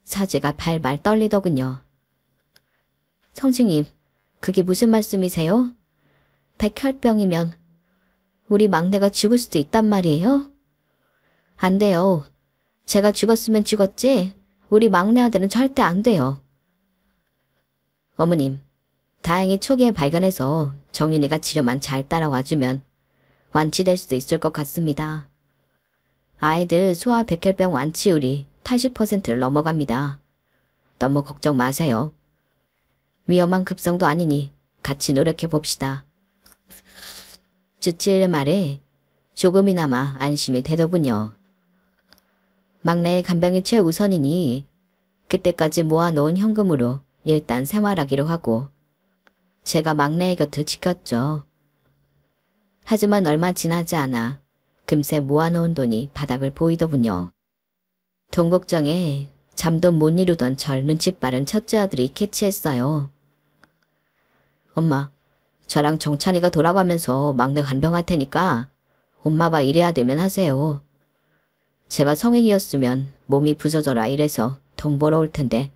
사지가 발발 떨리더군요. 선생님, 그게 무슨 말씀이세요? 백혈병이면 우리 막내가 죽을 수도 있단 말이에요? 안 돼요. 제가 죽었으면 죽었지 우리 막내 아들은 절대 안 돼요. 어머님, 다행히 초기에 발견해서 정윤이가 치료만 잘 따라와주면 완치될 수도 있을 것 같습니다. 아이들 소아 백혈병 완치율이 80%를 넘어갑니다. 너무 걱정 마세요. 위험한 급성도 아니니 같이 노력해 봅시다. 주치의의 말에 조금이나마 안심이 되더군요. 막내의 간병이 최우선이니 그때까지 모아놓은 현금으로 일단 생활하기로 하고 제가 막내의 곁을 지켰죠. 하지만 얼마 지나지 않아 금세 모아놓은 돈이 바닥을 보이더군요. 돈 걱정에 잠도 못 이루던 절 눈치 빠른 첫째 아들이 캐치했어요. 엄마, 저랑 정찬이가 돌아가면서 막내 간병할 테니까 엄마가 일해야 되면 하세요. 제가 성인이었으면 몸이 부서져라 이래서 돈 벌어올 텐데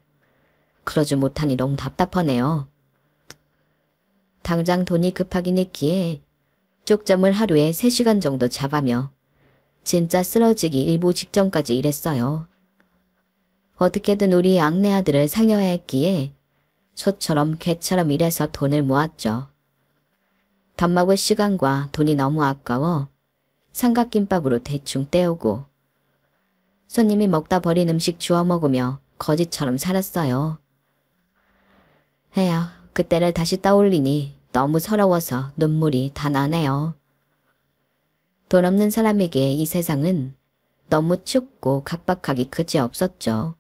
그러지 못하니 너무 답답하네요. 당장 돈이 급하긴 했기에 쪽잠을 하루에 3시간 정도 자가며 진짜 쓰러지기 일보 직전까지 일했어요. 어떻게든 우리 악내 아들을 살려야 했기에 소처럼 개처럼 일해서 돈을 모았죠. 밥 먹을 시간과 돈이 너무 아까워 삼각김밥으로 대충 때우고 손님이 먹다 버린 음식 주워 먹으며 거지처럼 살았어요. 에휴, 그때를 다시 떠올리니 너무 서러워서 눈물이 다 나네요. 돈 없는 사람에게 이 세상은 너무 춥고 각박하기 그지없었죠.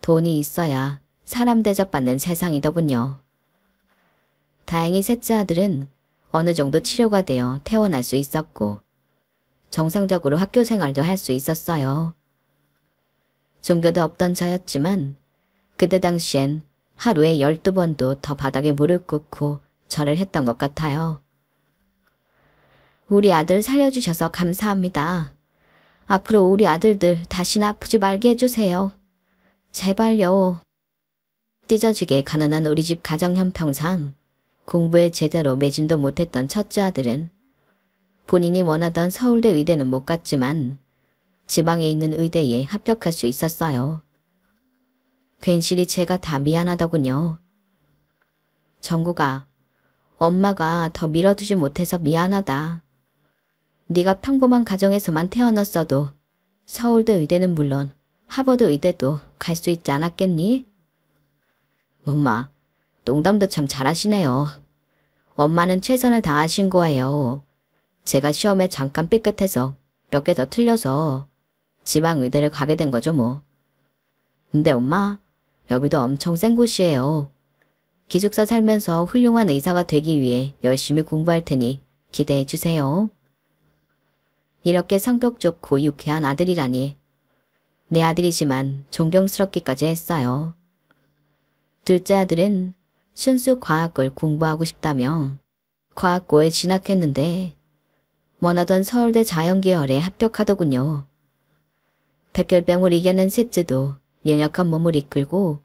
돈이 있어야 사람 대접받는 세상이더군요. 다행히 셋째 아들은 어느 정도 치료가 되어 퇴원할 수 있었고 정상적으로 학교 생활도 할 수 있었어요. 종교도 없던 저였지만 그때 당시엔 하루에 12번도 더 바닥에 무릎 꿇고 절을 했던 것 같아요. 우리 아들 살려주셔서 감사합니다. 앞으로 우리 아들들 다시는 아프지 말게 해주세요. 제발요. 찢어지게 가난한 우리 집 가정 형평상 공부에 제대로 매진도 못했던 첫째 아들은 본인이 원하던 서울대 의대는 못 갔지만 지방에 있는 의대에 합격할 수 있었어요. 괜시리 제가 다 미안하더군요. 정구가, 엄마가 더 밀어두지 못해서 미안하다. 네가 평범한 가정에서만 태어났어도 서울대 의대는 물론 하버드 의대도 갈 수 있지 않았겠니? 엄마, 농담도 참 잘하시네요. 엄마는 최선을 다하신 거예요. 제가 시험에 잠깐 삐끗해서 몇 개 더 틀려서 지방 의대를 가게 된 거죠 뭐. 근데 엄마, 여기도 엄청 센 곳이에요. 기숙사 살면서 훌륭한 의사가 되기 위해 열심히 공부할 테니 기대해 주세요. 이렇게 성격 좋고 유쾌한 아들이라니. 내 아들이지만 존경스럽기까지 했어요. 둘째 아들은 순수 과학을 공부하고 싶다며 과학고에 진학했는데 원하던 서울대 자연계열에 합격하더군요. 백혈병을 이겨낸 셋째도 연약한 몸을 이끌고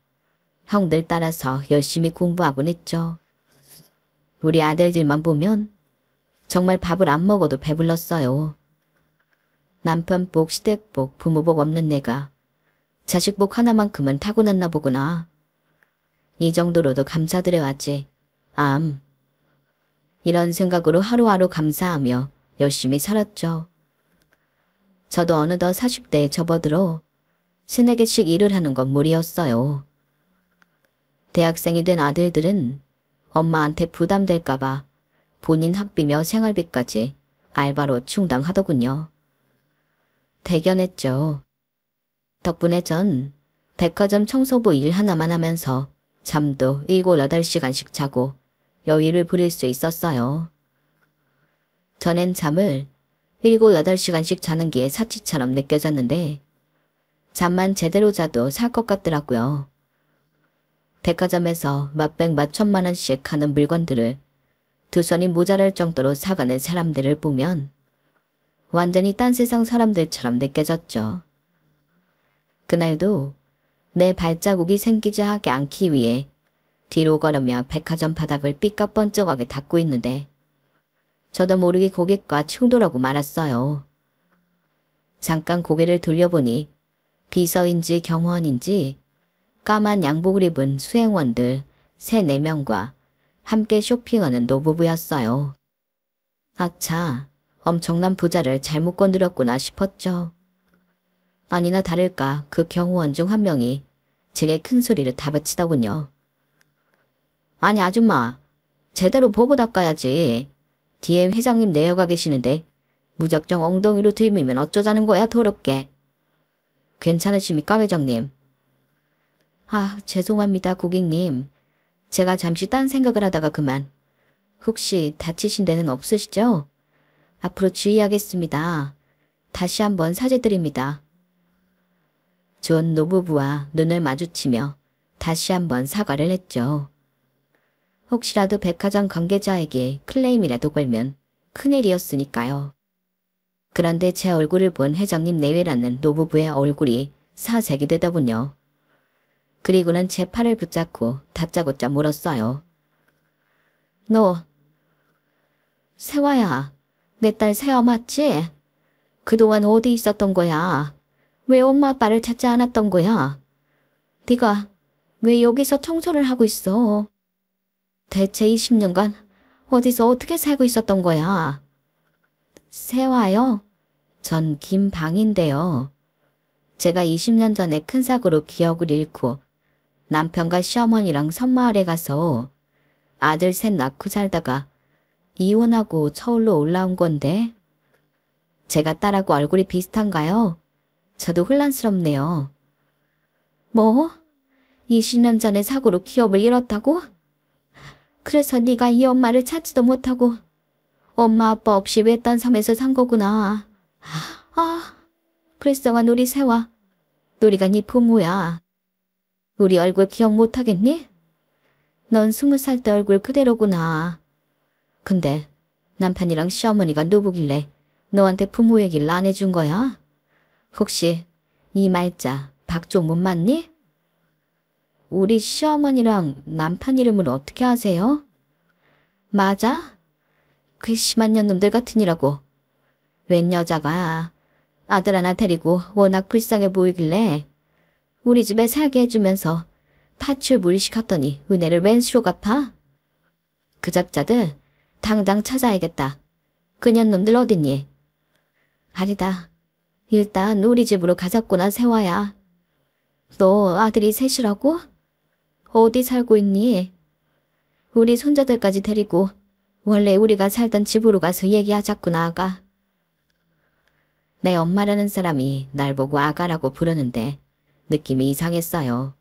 형들 따라서 열심히 공부하곤 했죠. 우리 아들들만 보면 정말 밥을 안 먹어도 배불렀어요. 남편 복, 시댁 복, 부모 복 없는 내가 자식 복 하나만큼은 타고났나 보구나. 이 정도로도 감사드려야지. 이런 생각으로 하루하루 감사하며 열심히 살았죠. 저도 어느덧 40대에 접어들어 3-4개씩 일을 하는 건 무리였어요. 대학생이 된 아들들은 엄마한테 부담될까봐 본인 학비며 생활비까지 알바로 충당하더군요. 대견했죠. 덕분에 전 백화점 청소부 일 하나만 하면서 잠도 7-8시간씩 자고 여유를 부릴 수 있었어요. 전엔 잠을 7-8시간씩 자는 게 사치처럼 느껴졌는데 잠만 제대로 자도 살 것 같더라고요. 백화점에서 몇백 몇천만 원씩 하는 물건들을 두 손이 모자랄 정도로 사가는 사람들을 보면 완전히 딴 세상 사람들처럼 느껴졌죠. 그날도 내 발자국이 생기지 하게 않기 위해 뒤로 걸으며 백화점 바닥을 삐까뻔쩍하게 닦고 있는데 저도 모르게 고객과 충돌하고 말았어요. 잠깐 고개를 돌려보니 비서인지 경호원인지 까만 양복을 입은 수행원들 3-4명과 함께 쇼핑하는 노부부였어요. 아차, 엄청난 부자를 잘못 건드렸구나 싶었죠. 아니나 다를까 그 경호원 중 한 명이 제게 큰 소리를 다그치더군요. 아니 아줌마, 제대로 보고 닦아야지. 뒤에 회장님 내려가 계시는데 무작정 엉덩이로 들이밀면 어쩌자는 거야 더럽게. 괜찮으십니까 회장님? 아, 죄송합니다 고객님. 제가 잠시 딴 생각을 하다가 그만. 혹시 다치신 데는 없으시죠? 앞으로 주의하겠습니다. 다시 한번 사죄드립니다. 존 노부부와 눈을 마주치며 다시 한번 사과를 했죠. 혹시라도 백화점 관계자에게 클레임이라도 걸면 큰일이었으니까요. 그런데 제 얼굴을 본 회장님 내외라는 노부부의 얼굴이 사색이 되더군요. 그리고는 제 팔을 붙잡고 다짜고짜 물었어요. 너, 세화야, 내 딸 세화 맞지? 그동안 어디 있었던 거야? 왜 엄마 아빠를 찾지 않았던 거야? 네가 왜 여기서 청소를 하고 있어? 대체 20년간 어디서 어떻게 살고 있었던 거야? 세화요? 전 김방인데요. 제가 20년 전에 큰 사고로 기억을 잃고 남편과 시어머니랑 섬마을에 가서 아들 셋 낳고 살다가 이혼하고 서울로 올라온 건데 제가 딸하고 얼굴이 비슷한가요? 저도 혼란스럽네요. 뭐? 20년 전에 사고로 기업을 잃었다고? 그래서 네가 이 엄마를 찾지도 못하고 엄마 아빠 없이 외딴 섬에서 산 거구나. 아, 불쌍한 우리 세화. 우리가 네 부모야. 우리 얼굴 기억 못하겠니? 넌 20살 때 얼굴 그대로구나. 근데 남편이랑 시어머니가 누구길래 너한테 부모 얘기를 안 해준 거야? 혹시 이 말자 박종문 맞니? 우리 시어머니랑 남편 이름을 어떻게 아세요? 맞아? 그 심한 년놈들 같은 이라고. 웬 여자가 아들 하나 데리고 워낙 불쌍해 보이길래 우리 집에 살게 해주면서 파출 무리시켰더니 은혜를 웬 수로 갚아? 그 잡자들 당장 찾아야겠다. 그 년놈들 어딨니? 아니다. 일단 우리 집으로 가자꾸나 세화야. 너 아들이 셋이라고? 어디 살고 있니? 우리 손자들까지 데리고 원래 우리가 살던 집으로 가서 얘기하자꾸나 아가. 내 엄마라는 사람이 날 보고 아가라고 부르는데 느낌이 이상했어요.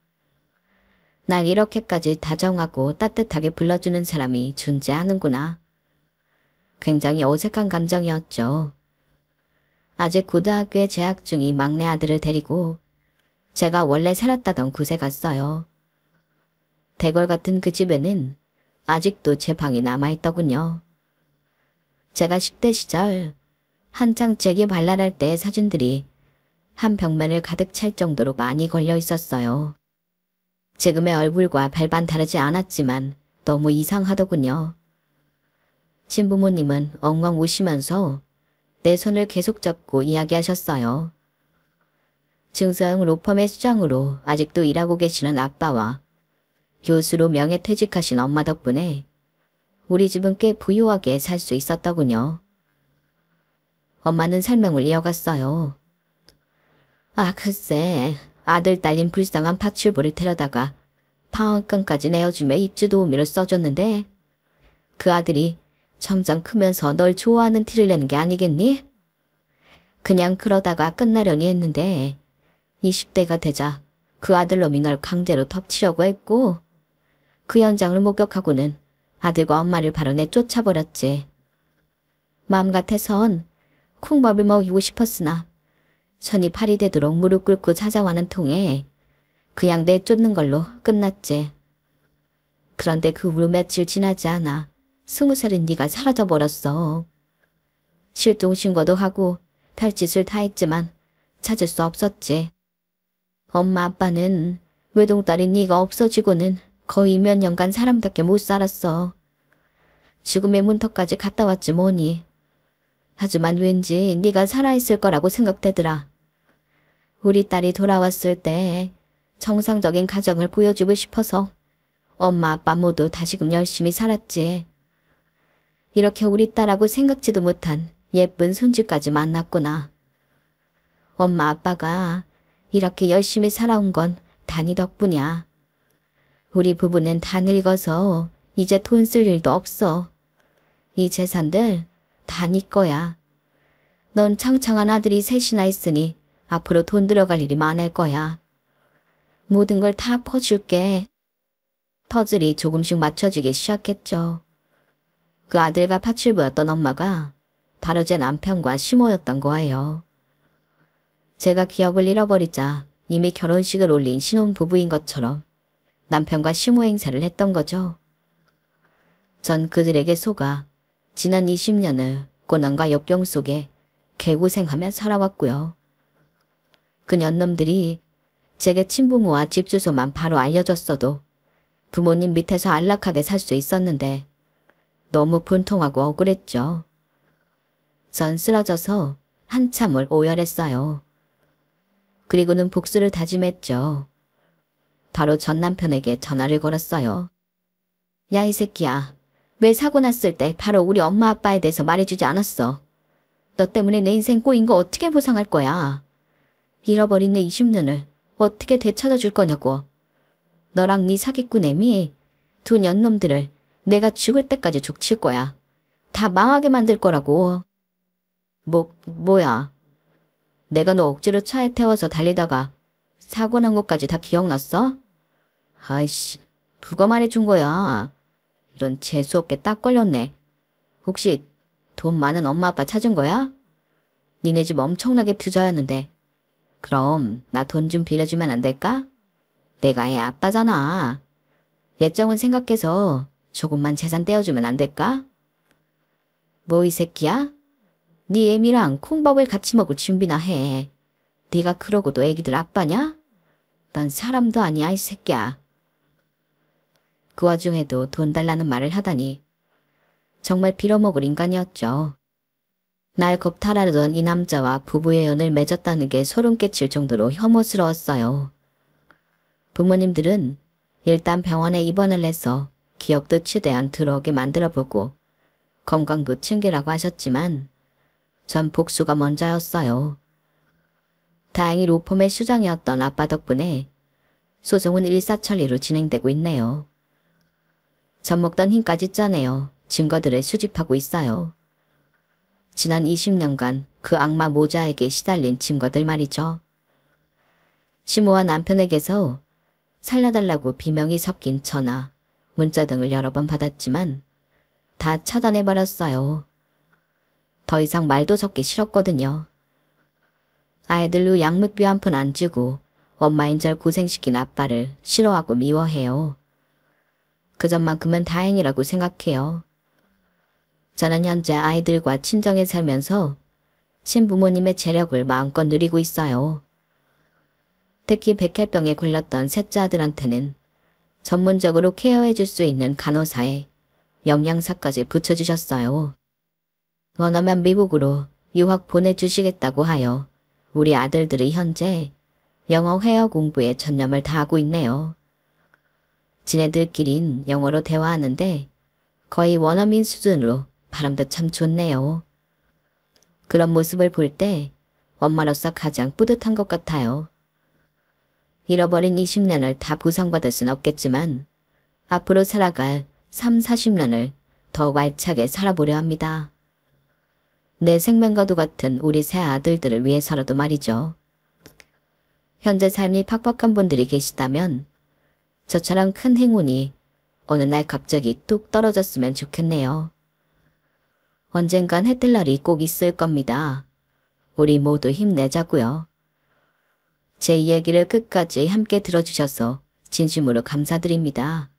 날 이렇게까지 다정하고 따뜻하게 불러주는 사람이 존재하는구나. 굉장히 어색한 감정이었죠. 아직 고등학교에 재학 중인 막내 아들을 데리고 제가 원래 살았다던 곳에 갔어요. 대궐 같은 그 집에는 아직도 제 방이 남아있더군요. 제가 10대 시절 한창 책이 발랄할 때의 사진들이 한 벽면을 가득 찰 정도로 많이 걸려 있었어요. 지금의 얼굴과 별반 다르지 않았지만 너무 이상하더군요. 친부모님은 엉엉 우시면서 내 손을 계속 잡고 이야기하셨어요. 증성 로펌의 수장으로 아직도 일하고 계시는 아빠와 교수로 명예퇴직하신 엄마 덕분에 우리 집은 꽤 부유하게 살 수 있었더군요. 엄마는 설명을 이어갔어요. 아 글쎄 아들 딸린 불쌍한 파출부를 데려다가 방학금까지 내어주며 입주 도우미를 써줬는데 그 아들이 점점 크면서 널 좋아하는 티를 내는 게 아니겠니? 그냥 그러다가 끝나려니 했는데 20대가 되자 그 아들놈이 널 강제로 덮치려고 했고 그 현장을 목격하고는 아들과 엄마를 바로 내쫓아버렸지. 마음 같아선 콩밥을 먹이고 싶었으나 손이 팔이 되도록 무릎 꿇고 찾아와는 통에 그냥 내쫓는 걸로 끝났지. 그런데 그 후로 며칠 지나지 않아 20살인 네가 사라져버렸어. 실종신고도 하고 별짓을 다 했지만 찾을 수 없었지. 엄마 아빠는 외동딸인 네가 없어지고는 거의 몇 년간 사람답게 못 살았어. 죽음의 문턱까지 갔다 왔지 뭐니. 하지만 왠지 네가 살아있을 거라고 생각되더라. 우리 딸이 돌아왔을 때 정상적인 가정을 보여주고 싶어서 엄마 아빠 모두 다시금 열심히 살았지. 이렇게 우리 딸하고 생각지도 못한 예쁜 손주까지 만났구나. 엄마 아빠가 이렇게 열심히 살아온 건 단이 덕분이야. 우리 부부는 다 늙어서 이제 돈 쓸 일도 없어. 이 재산들 다 네 거야. 넌 창창한 아들이 셋이나 있으니 앞으로 돈 들어갈 일이 많을 거야. 모든 걸 다 퍼줄게. 퍼즐이 조금씩 맞춰지기 시작했죠. 그 아들과 파출부였던 엄마가 바로 제 남편과 시모였던 거예요. 제가 기억을 잃어버리자 이미 결혼식을 올린 신혼부부인 것처럼 남편과 시모 행사를 했던 거죠. 전 그들에게 속아 지난 20년을 고난과 역경 속에 개고생하며 살아왔고요. 그 년놈들이 제게 친부모와 집 주소만 바로 알려줬어도 부모님 밑에서 안락하게 살 수 있었는데 너무 분통하고 억울했죠. 전 쓰러져서 한참을 오열했어요. 그리고는 복수를 다짐했죠. 바로 전 남편에게 전화를 걸었어요. 야, 이 새끼야. 왜 사고 났을 때 바로 우리 엄마 아빠에 대해서 말해주지 않았어? 너 때문에 내 인생 꼬인 거 어떻게 보상할 거야? 잃어버린 내 20년을 어떻게 되찾아줄 거냐고. 너랑 네 사기꾼 애미, 두 년놈들을 내가 죽을 때까지 족칠 거야. 다 망하게 만들 거라고. 뭐야. 내가 너 억지로 차에 태워서 달리다가 사고 난 것까지 다 기억났어? 아이씨, 누가 말해준 거야. 이런 재수없게 딱 걸렸네. 혹시 돈 많은 엄마 아빠 찾은 거야? 니네 집 엄청나게 부자였는데. 그럼 나 돈 좀 빌려주면 안 될까? 내가 애 아빠잖아. 예정은 생각해서 조금만 재산 떼어주면 안 될까? 뭐 이 새끼야? 네 애미랑 콩밥을 같이 먹을 준비나 해. 네가 그러고도 애기들 아빠냐? 난 사람도 아니야 이 새끼야. 그 와중에도 돈 달라는 말을 하다니 정말 빌어먹을 인간이었죠. 날 겁탈하려던 이 남자와 부부의 연을 맺었다는 게 소름 끼칠 정도로 혐오스러웠어요. 부모님들은 일단 병원에 입원을 해서 기억도 최대한 들어오게 만들어보고 건강도 챙기라고 하셨지만 전 복수가 먼저였어요. 다행히 로펌의 수장이었던 아빠 덕분에 소송은 일사천리로 진행되고 있네요. 젖먹던 힘까지 짜내어 증거들을 수집하고 있어요. 지난 20년간 그 악마 모자에게 시달린 증거들 말이죠. 시모와 남편에게서 살려달라고 비명이 섞인 전화, 문자 등을 여러 번 받았지만 다 차단해버렸어요. 더 이상 말도 섞기 싫었거든요. 아이들로 약물비 한 푼 안 주고 엄마인절 고생시킨 아빠를 싫어하고 미워해요. 그 점만큼은 다행이라고 생각해요. 저는 현재 아이들과 친정에 살면서 신부모님의 재력을 마음껏 누리고 있어요. 특히 백혈병에 걸렸던 셋째 아들한테는 전문적으로 케어해줄 수 있는 간호사에 영양사까지 붙여주셨어요. 원하면 미국으로 유학 보내주시겠다고 하여 우리 아들들이 현재 영어 회화 공부에 전념을 다하고 있네요. 지네들끼린 영어로 대화하는데 거의 원어민 수준으로 바람도 참 좋네요. 그런 모습을 볼 때 엄마로서 가장 뿌듯한 것 같아요. 잃어버린 20년을 다 보상받을 순 없겠지만 앞으로 살아갈 3, 40년을 더욱 알차게 살아보려 합니다. 내 생명과도 같은 우리 새 아들들을 위해서라도 말이죠. 현재 삶이 팍팍한 분들이 계시다면 저처럼 큰 행운이 어느 날 갑자기 뚝 떨어졌으면 좋겠네요. 언젠간 해뜰 날이 꼭 있을 겁니다. 우리 모두 힘내자고요. 제 이야기를 끝까지 함께 들어주셔서 진심으로 감사드립니다.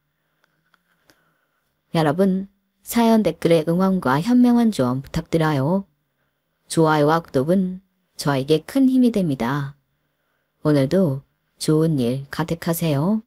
여러분, 사연 댓글에 응원과 현명한 조언 부탁드려요. 좋아요와 구독은 저에게 큰 힘이 됩니다. 오늘도 좋은 일 가득하세요.